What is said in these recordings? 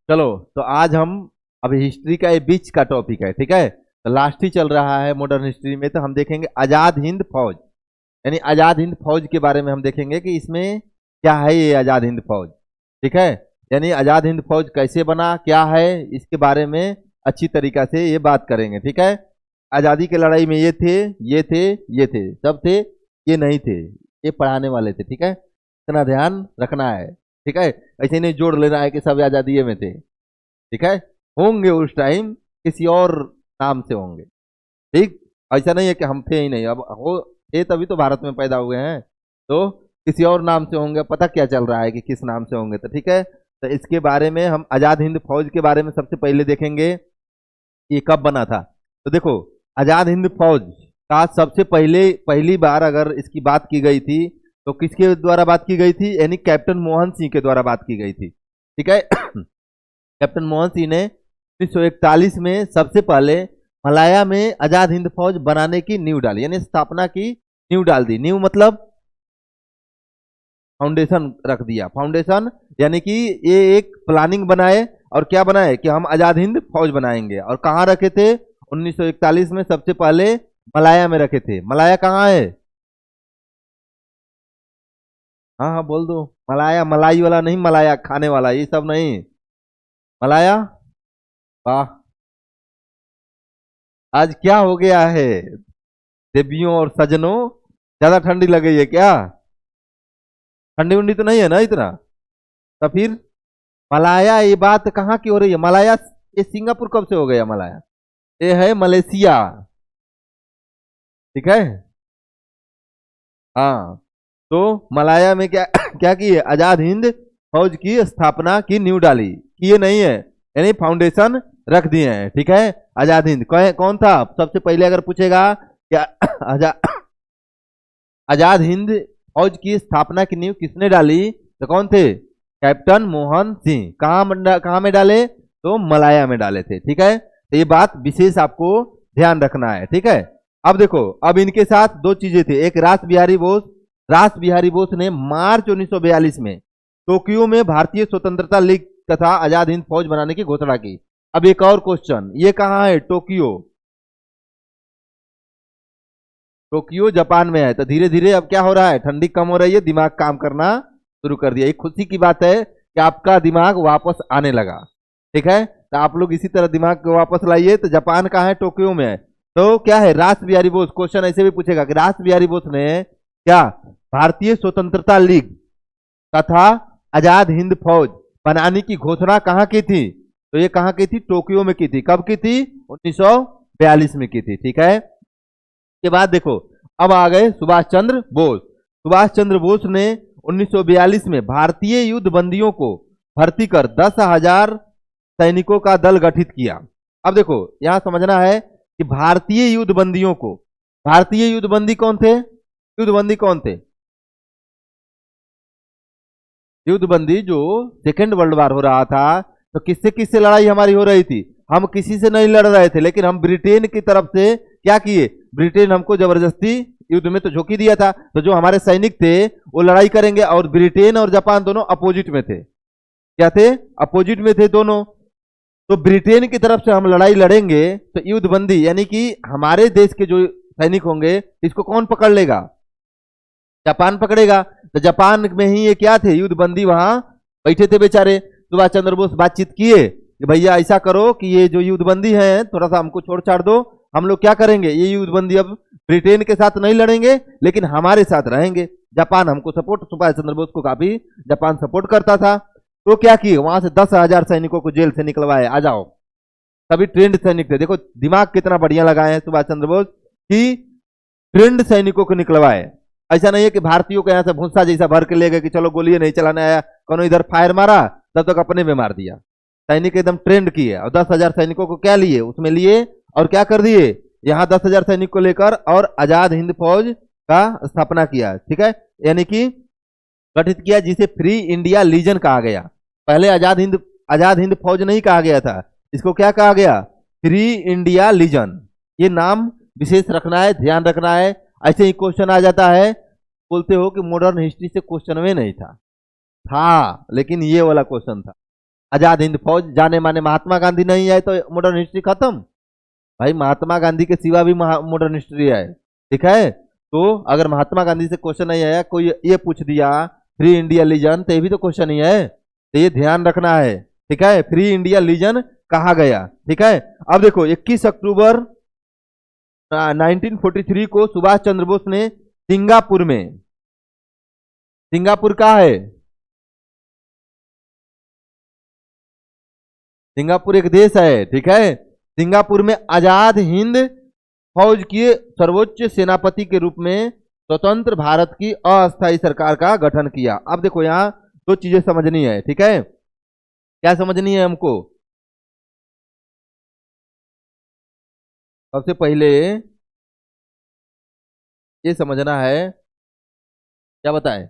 चलो, तो आज हम अभी हिस्ट्री का ये बीच का टॉपिक है, ठीक है। तो लास्ट ही चल रहा है मॉडर्न हिस्ट्री में, तो हम देखेंगे आजाद हिंद फौज, यानी आजाद हिंद फौज के बारे में हम देखेंगे कि इसमें क्या है ये आजाद हिंद फौज, ठीक है। यानी आजाद हिंद फौज कैसे बना, क्या है, इसके बारे में अच्छी तरीका से ये बात करेंगे, ठीक है। आजादी की लड़ाई में ये थे, ये थे, ये थे, सब थे, ये नहीं थे, ये पढ़ाने वाले थे, ठीक है। इतना ध्यान रखना है, ठीक है। ऐसे नहीं जोड़ लेना है कि सब आजादी में थे, ठीक है। होंगे उस टाइम किसी और नाम से होंगे, ठीक। ऐसा नहीं है कि हम थे ही नहीं, अब हो थे तभी तो भारत में पैदा हुए हैं, तो किसी और नाम से होंगे, पता क्या चल रहा है कि किस नाम से होंगे, तो ठीक है। तो इसके बारे में हम आजाद हिंद फौज के बारे में सबसे पहले देखेंगे ये कब बना था। तो देखो, आजाद हिंद फौज का सबसे पहली बार अगर इसकी बात की गई थी तो किसके द्वारा बात की गई थी, यानी कैप्टन मोहन सिंह के द्वारा बात की गई थी, ठीक है। कैप्टन मोहन सिंह ने 1941 में सबसे पहले मलाया में आजाद हिंद फौज बनाने की नींव डाली, यानी स्थापना की नींव डाल दी। नींव मतलब फाउंडेशन रख दिया, फाउंडेशन यानी कि ये एक प्लानिंग बनाए और क्या बनाए कि हम आजाद हिंद फौज बनाएंगे। और कहाँ रखे थे, 1941 में सबसे पहले मलाया में रखे थे। मलाया कहाँ है, हाँ हाँ बोल दो। मलाया मलाई वाला नहीं, मलाया खाने वाला, ये सब नहीं, मलाया। वाह, आज क्या हो गया है देवियों और सजनों, ज्यादा ठंडी लग गई है क्या? ठंडी उंडी तो नहीं है ना इतना? तो फिर मलाया, ये बात कहाँ की हो रही है? मलाया ये सिंगापुर कब से हो गया मलाया? ये है मलेशिया, ठीक है। हाँ, तो मलाया में क्या क्या की है, आजाद हिंद फौज की स्थापना की नींव डाली, किए नहीं है, यानी फाउंडेशन रख दिए हैं, ठीक है। आजाद हिंद कौन था सबसे पहले, अगर पूछेगा क्या आजाद हिंद फौज की स्थापना की नींव किसने डाली, तो कौन थे, कैप्टन मोहन सिंह। कहाँ में डाले, तो मलाया में डाले थे, ठीक है। तो ये बात विशेष आपको ध्यान रखना है, ठीक है। अब देखो, अब इनके साथ दो चीजें थी, एक रास बिहारी बोस ने मार्च 1942 में टोक्यो में भारतीय स्वतंत्रता लीग तथा आजाद हिंद फौज बनाने की घोषणा की। अब एक और क्वेश्चन, ये कहाँ है टोक्यो? टोक्यो जापान में है। तो धीरे धीरे अब क्या हो रहा है, ठंडी कम हो रही है, दिमाग काम करना शुरू कर दिया। एक खुशी की बात है कि आपका दिमाग वापस आने लगा, ठीक है। तो आप लोग इसी तरह दिमाग को वापस लाइए। तो जापान कहाँ है, टोक्यो में है। तो क्या है, रास बिहारी बोस, क्वेश्चन ऐसे भी पूछेगा कि रास बिहारी बोस ने क्या भारतीय स्वतंत्रता लीग तथा आजाद हिंद फौज बनाने की घोषणा कहाँ की थी? तो ये कहाँ की थी, टोक्यो में की थी। कब की थी, 1942 में की थी, ठीक है। के बाद देखो, अब आ गए सुभाष चंद्र बोस। सुभाष चंद्र बोस ने 1942 में भारतीय युद्ध बंदियों को भर्ती कर 10,000 सैनिकों का दल गठित किया। अब देखो, यहां समझना है कि भारतीय युद्ध बंदियों को, भारतीय युद्ध बंदी कौन थे, युद्ध बंदी कौन थे? युद्ध बंदी जो सेकेंड वर्ल्ड वार हो रहा था, तो किससे किससे लड़ाई हमारी हो रही थी? हम किसी से नहीं लड़ रहे थे, लेकिन हम ब्रिटेन की तरफ से क्या किए, ब्रिटेन हमको जबरदस्ती युद्ध में तो झोंकी दिया था। तो जो हमारे सैनिक थे वो लड़ाई करेंगे, और ब्रिटेन और जापान दोनों अपोजिट में थे। क्या थे, अपोजिट में थे दोनों। तो ब्रिटेन की तरफ से हम लड़ाई लड़ेंगे तो युद्ध बंदी, यानी कि हमारे देश के जो सैनिक होंगे इसको कौन पकड़ लेगा, जापान पकड़ेगा। तो जापान में ही ये क्या थे, युद्ध बंदी वहां बैठे थे बेचारे। सुभाष चंद्र बोस बातचीत किए कि भैया ऐसा करो कि ये जो युद्ध बंदी है थोड़ा सा हमको छोड़ छाड़ दो, हम लोग क्या करेंगे, ये युद्ध बंदी अब ब्रिटेन के साथ नहीं लड़ेंगे लेकिन हमारे साथ रहेंगे। जापान हमको सपोर्ट, सुभाष चंद्र बोस को काफी जापान सपोर्ट करता था। तो क्या किए, वहां से 10,000 सैनिकों को जेल से निकलवाए, आ जाओ। सभी ट्रेंड सैनिक थे। देखो दिमाग कितना बढ़िया लगाए हैं सुभाष चंद्र बोस कि ट्रेंड सैनिकों को निकलवाए। ऐसा नहीं है कि भारतीयों को यहाँ से भूसा जैसा भर के ले गए कि चलो गोली नहीं चलाने आया, कौन इधर फायर मारा तब तक अपने में मार दिया। सैनिक एकदम ट्रेंड किए और 10,000 सैनिकों को क्या लिए, उसमें लिए और क्या कर दिए, यहाँ 10,000 सैनिक को लेकर और आजाद हिंद फौज का स्थापना किया, ठीक है। यानी कि गठित किया, जिसे फ्री इंडिया लीजन कहा गया। पहले आजाद हिंद फौज नहीं कहा गया था, इसको क्या कहा गया, फ्री इंडिया लीजन। ये नाम विशेष रखना है, ध्यान रखना है। ऐसे ही क्वेश्चन आ जाता है, बोलते हो कि मॉडर्न हिस्ट्री से क्वेश्चन में नहीं था लेकिन ये वाला क्वेश्चन था। आजाद हिंद फौज जाने माने महात्मा गांधी नहीं आए तो मॉडर्न हिस्ट्री खत्म। भाई महात्मा गांधी के सिवा भी मॉडर्न हिस्ट्री है, ठीक है। तो अगर महात्मा गांधी से क्वेश्चन नहीं आया, कोई ये पूछ दिया फ्री इंडिया लीजन, तो ये भी तो क्वेश्चन ही है, तो ये ध्यान रखना है, ठीक है। फ्री इंडिया लीजन कहा गया, ठीक है। अब देखो 21 अक्टूबर 1943 को सुभाष चंद्र बोस ने सिंगापुर में, सिंगापुर कहाँ है? सिंगापुर एक देश है, ठीक है। सिंगापुर में आजाद हिंद फौज के सर्वोच्च सेनापति के रूप में स्वतंत्र भारत की अस्थायी सरकार का गठन किया। अब देखो यहाँ दो चीजें समझनी है, ठीक है। क्या समझनी है हमको? सबसे पहले ये समझना है, क्या बताएं,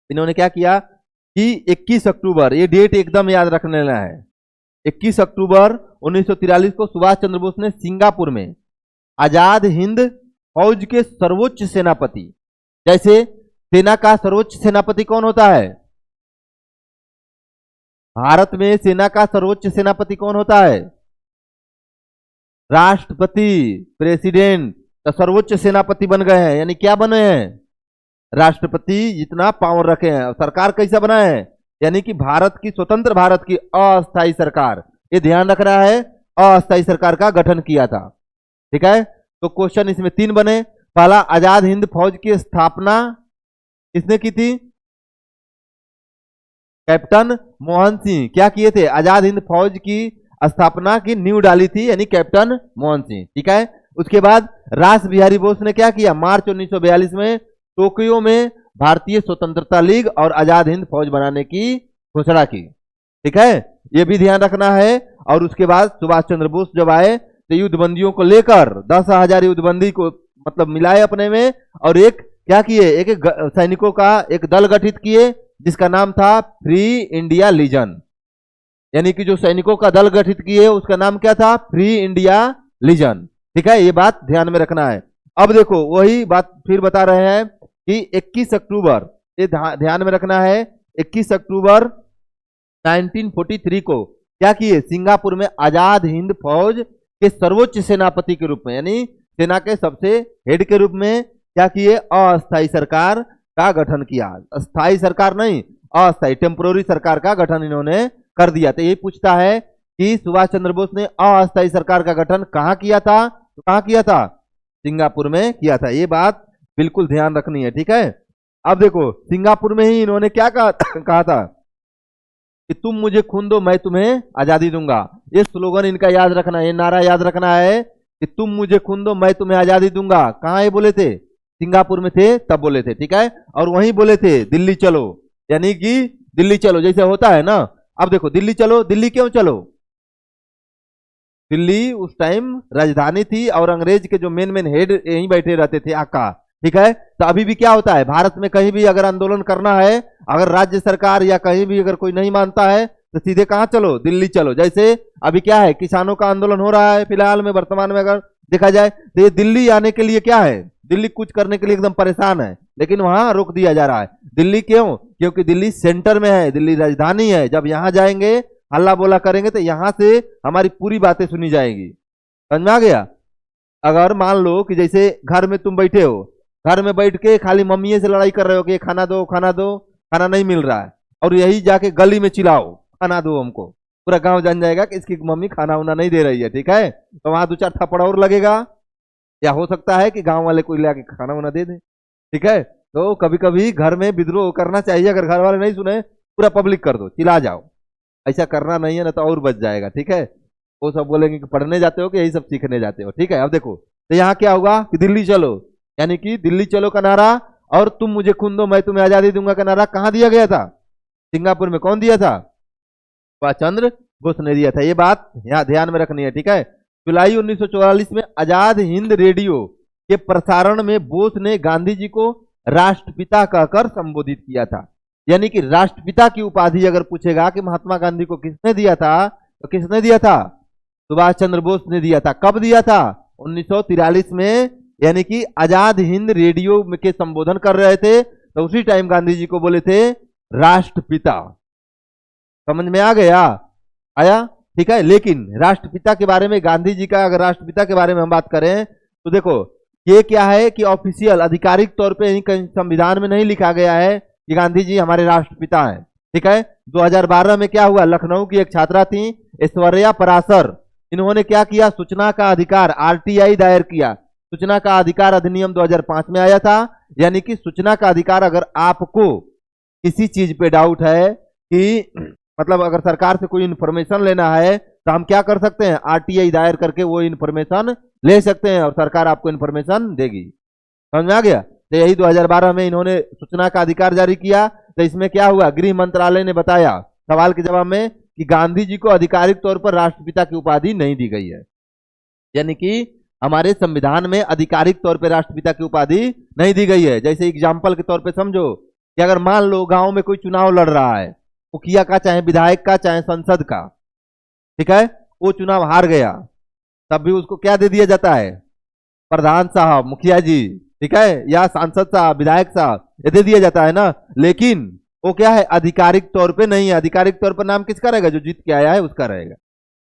इन्होंने क्या किया कि 21 अक्टूबर, ये डेट एकदम याद रखने लेना है, 21 अक्टूबर 1943 को सुभाष चंद्र बोस ने सिंगापुर में आजाद हिंद फौज के सर्वोच्च सेनापति, जैसे सेना का सर्वोच्च सेनापति कौन होता है? भारत में सेना का सर्वोच्च सेनापति कौन होता है? राष्ट्रपति, प्रेसिडेंट। तो सर्वोच्च सेनापति बन गए हैं, यानी क्या बने हैं? राष्ट्रपति जितना पावर रखे हैं। सरकार कैसा बना है? यानी कि भारत की, स्वतंत्र भारत की अस्थायी सरकार, ये ध्यान रख रहा है, अस्थायी सरकार का गठन किया था, ठीक है। तो क्वेश्चन इसमें 3 बने। पहला, आजाद हिंद फौज की स्थापना किसने की थी? कैप्टन मोहन सिंह। क्या किए थे? आजाद हिंद फौज की स्थापना की नींव डाली थी, यानी कैप्टन मोहन सिंह, ठीक है। उसके बाद रास बिहारी बोस ने क्या किया? मार्च 1942 में टोक्यो में भारतीय स्वतंत्रता लीग और आजाद हिंद फौज बनाने की घोषणा की, ठीक है, ये भी ध्यान रखना है। और उसके बाद सुभाष चंद्र बोस जब आए तो युद्धबंदियों को लेकर 10,000 युद्धबंदी को मतलब मिलाए अपने में, और एक क्या किए, एक सैनिकों का एक दल गठित किए जिसका नाम था फ्री इंडिया लीजन। यानी कि जो सैनिकों का दल गठित किए उसका नाम क्या था? फ्री इंडिया लीजन, ठीक है। ये बात ध्यान में रखना है। अब देखो वही बात फिर बता रहे हैं कि 21 अक्टूबर, ये ध्यान में रखना है, 21 अक्टूबर 1943 को क्या किए? सिंगापुर में आजाद हिंद फौज के सर्वोच्च सेनापति के रूप में, यानी सेना के सबसे हेड के रूप में क्या किए? अस्थायी सरकार का गठन किया। स्थायी सरकार नहीं, अस्थायी टेम्पोररी सरकार का गठन इन्होंने कर दिया। तो यही पूछता है कि सुभाष चंद्र बोस ने अस्थायी सरकार का गठन कहाँ किया था? तो कहाँ किया था? सिंगापुर में किया था। ये बात बिल्कुल ध्यान रखनी है, ठीक है। अब देखो सिंगापुर में ही इन्होंने क्या कहा था कि तुम मुझे खून दो मैं तुम्हें आजादी दूंगा। ये स्लोगन इनका याद रखना है, ये नारा याद रखना है कि तुम मुझे खून दो मैं तुम्हें आजादी दूंगा। कहाँ ये बोले थे? सिंगापुर में थे तब बोले थे, ठीक है। और वहीं बोले थे दिल्ली चलो, यानी कि दिल्ली चलो जैसे होता है ना। अब देखो दिल्ली चलो, दिल्ली क्यों चलो? दिल्ली उस टाइम राजधानी थी और अंग्रेज के जो मेन हेड यहीं बैठे रहते थे, आका, ठीक है। तो अभी भी क्या होता है, भारत में कहीं भी अगर आंदोलन करना है, अगर राज्य सरकार या कहीं भी अगर कोई नहीं मानता है तो सीधे कहाँ चलो? दिल्ली चलो। जैसे अभी क्या है, किसानों का आंदोलन हो रहा है फिलहाल में, वर्तमान में अगर देखा जाए तो ये दिल्ली आने के लिए क्या है, दिल्ली कुछ करने के लिए एकदम परेशान है, लेकिन वहां रोक दिया जा रहा है। दिल्ली क्यों? क्योंकि दिल्ली सेंटर में है, दिल्ली राजधानी है। जब यहाँ जाएंगे हल्ला बोला करेंगे तो यहाँ से हमारी पूरी बातें सुनी जाएंगी। समझ में आ गया? अगर मान लो कि जैसे घर में तुम बैठे हो, घर में बैठ के खाली मम्मी से लड़ाई कर रहे हो कि खाना दो खाना दो, खाना नहीं मिल रहा है, और यही जाके गली में चिल्लाओ खाना दो हमको, पूरा गांव जान जाएगा कि इसकी मम्मी खाना उना नहीं दे रही है, ठीक है। तो वहां 2-4 थप्पड़ और लगेगा, या हो सकता है कि गांव वाले कोई लाके खाना उना दे दे, ठीक है। तो कभी कभी घर में विद्रोह करना चाहिए, अगर घर वाले नहीं सुने पूरा पब्लिक कर दो, चिल्ला जाओ, ऐसा करना नहीं है ना तो और बच जाएगा, ठीक है। वो सब बोलेंगे कि पढ़ने जाते हो कि यही सब सीखने जाते हो, ठीक है। अब देखो तो यहाँ क्या होगा कि दिल्ली चलो, यानी कि दिल्ली चलो का नारा और तुम मुझे खून दो मैं तुम्हें आजादी दूंगा का नारा कहाँ दिया गया था? सिंगापुर में। कौन दिया था? सुभाष चंद्र बोस ने दिया था। ये बात यहाँ ध्यान में रखनी है, ठीक है। जुलाई 1944 में आजाद हिंद रेडियो के प्रसारण में बोस ने गांधी जी को राष्ट्रपिता कहकर संबोधित किया था। यानी कि राष्ट्रपिता की उपाधि अगर पूछेगा कि महात्मा गांधी को किसने दिया था, तो किसने दिया था? सुभाष चंद्र बोस ने दिया था। कब दिया था? 1943 में, यानी कि आजाद हिंद रेडियो के संबोधन कर रहे थे तो उसी टाइम गांधी जी को बोले थे राष्ट्रपिता। समझ में आ गया? आया? ठीक है। लेकिन राष्ट्रपिता के बारे में, गांधी जी का अगर राष्ट्रपिता के बारे में हम बात करें तो देखो ये क्या है कि ऑफिशियल आधिकारिक तौर पे कहीं संविधान में नहीं लिखा गया है कि गांधी जी हमारे राष्ट्रपिता हैं। ठीक है। 2012 में क्या हुआ, लखनऊ की एक छात्रा थी ऐश्वर्या पराशर, इन्होंने क्या किया, सूचना का अधिकार आरटीआई दायर किया। सूचना का अधिकार अधिनियम 2005 में आया था, यानी कि सूचना का अधिकार, अगर आपको किसी चीज पे डाउट है कि मतलब अगर सरकार से कोई इन्फॉर्मेशन लेना है तो हम क्या कर सकते हैं, आरटीआई दायर करके वो इन्फॉर्मेशन ले सकते हैं और सरकार आपको इन्फॉर्मेशन देगी। समझ में आ गया? तो यही 2012 में इन्होंने सूचना का अधिकार जारी किया। तो इसमें क्या हुआ, गृह मंत्रालय ने बताया सवाल के जवाब में कि गांधी जी को आधिकारिक तौर पर राष्ट्रपिता की उपाधि नहीं दी गई है, यानी कि हमारे संविधान में आधिकारिक तौर पर राष्ट्रपिता की उपाधि नहीं दी गई है। जैसे एग्जाम्पल के तौर पे समझो कि अगर मान लो गांव में कोई चुनाव लड़ रहा है, मुखिया का चाहे विधायक का चाहे संसद का, ठीक है, वो चुनाव हार गया, तब भी उसको क्या दे दिया जाता है, प्रधान साहब, मुखिया जी, ठीक है, या सांसद साहब, विधायक साहब, ये दे दिया जाता है ना। लेकिन वो क्या है, आधिकारिक तौर पे नहीं है। आधिकारिक तौर पर नाम किसका रहेगा, जो जीत के आया है उसका रहेगा।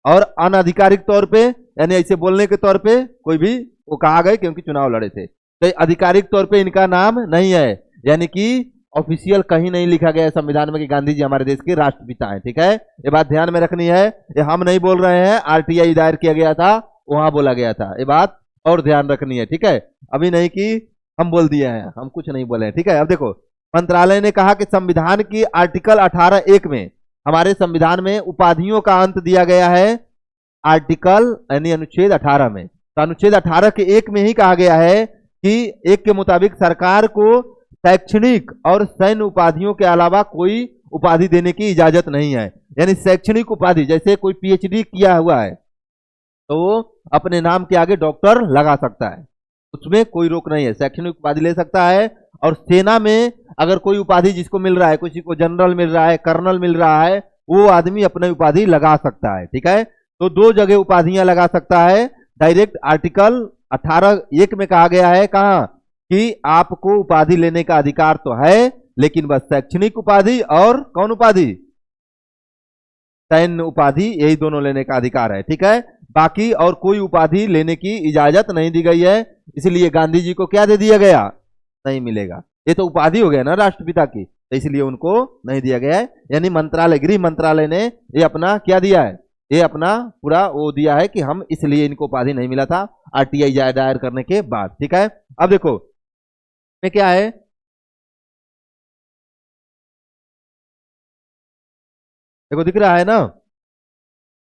और अनाधिकारिक तौर पे यानी ऐसे बोलने के तौर पे कोई भी वो कहा गए क्योंकि चुनाव लड़े थे, तो आधिकारिक तौर पे इनका नाम नहीं है, यानी कि ऑफिशियल कहीं नहीं लिखा गया है संविधान में कि गांधी जी हमारे देश के राष्ट्रपिता हैं। ठीक है, ये बात ध्यान में रखनी है। ये हम नहीं बोल रहे हैं, आरटीआई दायर किया गया था, वहां बोला गया था, ये बात और ध्यान रखनी है। ठीक है, अभी नहीं कि हम बोल दिए हैं, हम कुछ नहीं बोले हैं। ठीक है, अब देखो मंत्रालय ने कहा कि संविधान की आर्टिकल 18(1) में, हमारे संविधान में उपाधियों का अंत दिया गया है आर्टिकल यानी अनुच्छेद 18 में। तो अनुच्छेद 18 के 1 में ही कहा गया है कि 1 के मुताबिक सरकार को शैक्षणिक और सैन्य उपाधियों के अलावा कोई उपाधि देने की इजाजत नहीं है। यानी शैक्षणिक उपाधि, जैसे कोई पीएचडी किया हुआ है तो वो अपने नाम के आगे डॉक्टर लगा सकता है, उसमें कोई रोक नहीं है, शैक्षणिक उपाधि ले सकता है। और सेना में अगर कोई उपाधि जिसको मिल रहा है, किसी को जनरल मिल रहा है, कर्नल मिल रहा है, वो आदमी अपनी उपाधि लगा सकता है। ठीक है, तो 2 जगह उपाधियां लगा सकता है डायरेक्ट। आर्टिकल 18(1) में कहा गया है, कहा कि आपको उपाधि लेने का अधिकार तो है, लेकिन बस शैक्षणिक उपाधि और कौन उपाधि, सैन्य उपाधि, यही दोनों लेने का अधिकार है। ठीक है, बाकी और कोई उपाधि लेने की इजाजत नहीं दी गई है। इसलिए गांधी जी को क्या दे दिया गया, नहीं मिलेगा। ये तो उपाधि हो गया ना राष्ट्रपिता की, तो इसलिए उनको नहीं दिया गया है। यानी मंत्रालय, गृह मंत्रालय ने ये अपना क्या दिया है, ये अपना पूरा वो दिया है कि हम इसलिए इनको उपाधि नहीं मिला था आरटीआई दायर करने के बाद। ठीक है, अब देखो में क्या है, देखो दिख रहा है ना।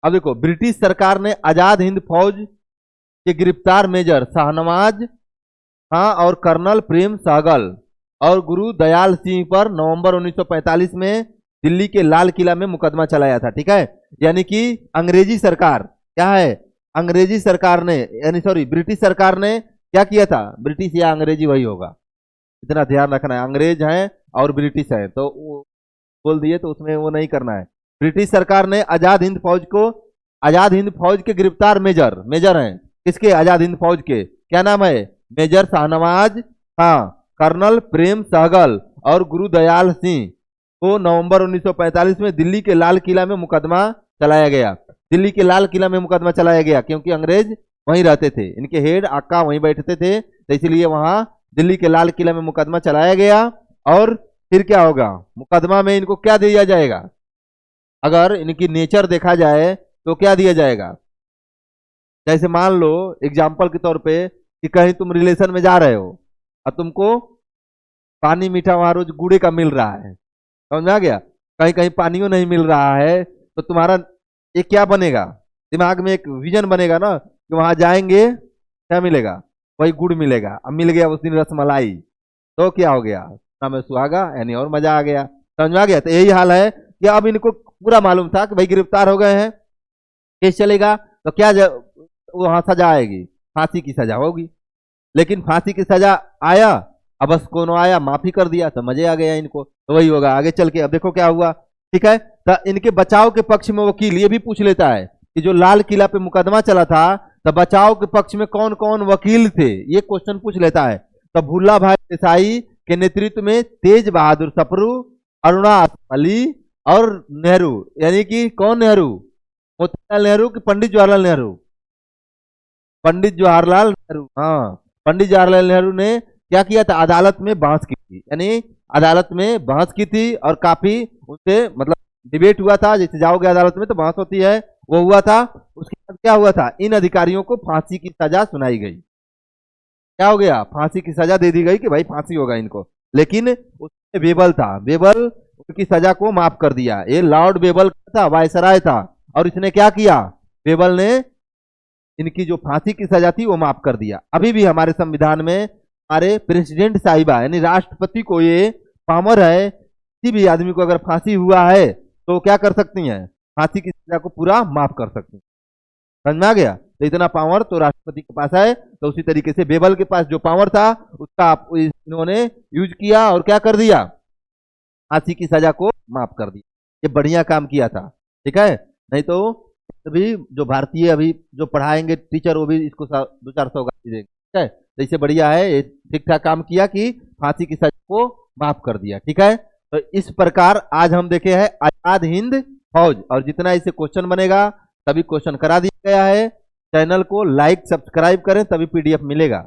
अब देखो ब्रिटिश सरकार ने आजाद हिंद फौज के गिरफ्तार मेजर शाहनवाज खां और कर्नल प्रेम सहगल और गुरु दयाल सिंह पर नवंबर 1945 में दिल्ली के लाल किला में मुकदमा चलाया था। ठीक है, यानी कि अंग्रेजी सरकार क्या है, अंग्रेजी सरकार ने यानी सॉरी ब्रिटिश सरकार ने क्या किया था, ब्रिटिश या अंग्रेजी वही होगा, इतना ध्यान रखना है, अंग्रेज हैं और ब्रिटिश है तो वो बोल दिए तो उसमें वो नहीं करना है। ब्रिटिश सरकार ने आजाद हिंद फौज को, आजाद हिंद फौज के गिरफ्तार मेजर हैं किसके, आजाद हिंद फौज के, क्या नाम है, मेजर शाहनवाज खां, कर्नल प्रेम सहगल और गुरु दयाल सिंह को नवंबर 1945 में दिल्ली के लाल किला में मुकदमा चलाया गया। दिल्ली के लाल किला में मुकदमा चलाया गया क्योंकि अंग्रेज वहीं रहते थे, इनके हेड आका वहीं बैठते थे, तो इसलिए वहां दिल्ली के लाल किला में मुकदमा चलाया गया। और फिर क्या होगा, मुकदमा में इनको क्या दिया जाएगा, अगर इनकी नेचर देखा जाए तो क्या दिया जाएगा, जैसे मान लो एग्जाम्पल के तौर पे कि कहीं तुम रिलेशन में जा रहे हो और तुमको पानी मीठा वहां रोज गुड़े का मिल रहा है, समझ में आ गया, कहीं कहीं पानियों नहीं मिल रहा है, तो तुम्हारा एक क्या बनेगा, दिमाग में एक विजन बनेगा ना कि वहां जाएंगे क्या मिलेगा, वही गुड़ मिलेगा। अब मिल गया उस दिन रसमलाई, तो क्या हो गया, ना में सुहागा यानी और मजा आ गया। समझ में आ गया, तो यही हाल है कि अब इनको पूरा मालूम था कि भाई गिरफ्तार हो गए हैं, केस चलेगा तो क्या वहां सजा आएगी, फांसी की सजा होगी। लेकिन फांसी की सजा आया, अब बस कौन आया माफी कर दिया तो मजे आ गया इनको, तो वही होगा आगे चल के। अब देखो क्या हुआ, ठीक है, तो इनके बचाव के पक्ष में वकील ये भी पूछ लेता है कि जो लाल किला पे मुकदमा चला था तो बचाव के पक्ष में कौन कौन वकील थे, ये क्वेश्चन पूछ लेता है। तो भुल्ला भाई देसाई के नेतृत्व में तेज बहादुर सप्रू, अरुणा अली और नेहरू, यानी कि कौन नेहरू, मोतीलाल नेहरू कि पंडित जवाहरलाल नेहरू? पंडित जवाहरलाल नेहरू, हाँ। पंडित जवाहरलाल नेहरू ने क्या किया था, अदालत में बहस की थी, यानी अदालत में बहस की थी और काफी उससे मतलब डिबेट हुआ था, जैसे जाओगे अदालत में तो बहस होती है, वो हुआ था। उसके बाद क्या हुआ था, इन अधिकारियों को फांसी की सजा सुनाई गई। क्या हो गया, फांसी की सजा दे दी गई कि भाई फांसी होगा इनको। लेकिन उसमें बेबल था, बेबल उनकी सजा को माफ कर दिया। ये लॉर्ड बेबल था, वायसराय था, और इसने क्या किया, बेबल ने इनकी जो फांसी की सजा थी वो माफ कर दिया। अभी भी हमारे संविधान में हमारे प्रेसिडेंट साहिबा यानी राष्ट्रपति को ये पावर है, किसी भी आदमी को अगर फांसी हुआ है तो क्या कर सकती हैं, फांसी की सजा को पूरा माफ कर सकती हैं। समझ में आ गया, तो इतना पावर तो राष्ट्रपति के पास है। तो उसी तरीके से बेबल के पास जो पावर था उसका इन्होंने यूज किया और क्या कर दिया, फांसी की सजा को माफ कर दिया। ये बढ़िया काम किया था, ठीक है। नहीं तो अभी जो भारतीय अभी जो पढ़ाएंगे टीचर वो भी इसको 200-400 गाली देंगे, ठीक है। तो इससे बढ़िया है, ये ठीक ठाक काम किया कि फांसी की सजा को माफ कर दिया, ठीक है। तो इस प्रकार आज हम देखे हैं आजाद हिंद फौज, और जितना इसे क्वेश्चन बनेगा सभी क्वेश्चन करा दिया गया है। चैनल को लाइक सब्सक्राइब करें तभी पीडीएफ मिलेगा।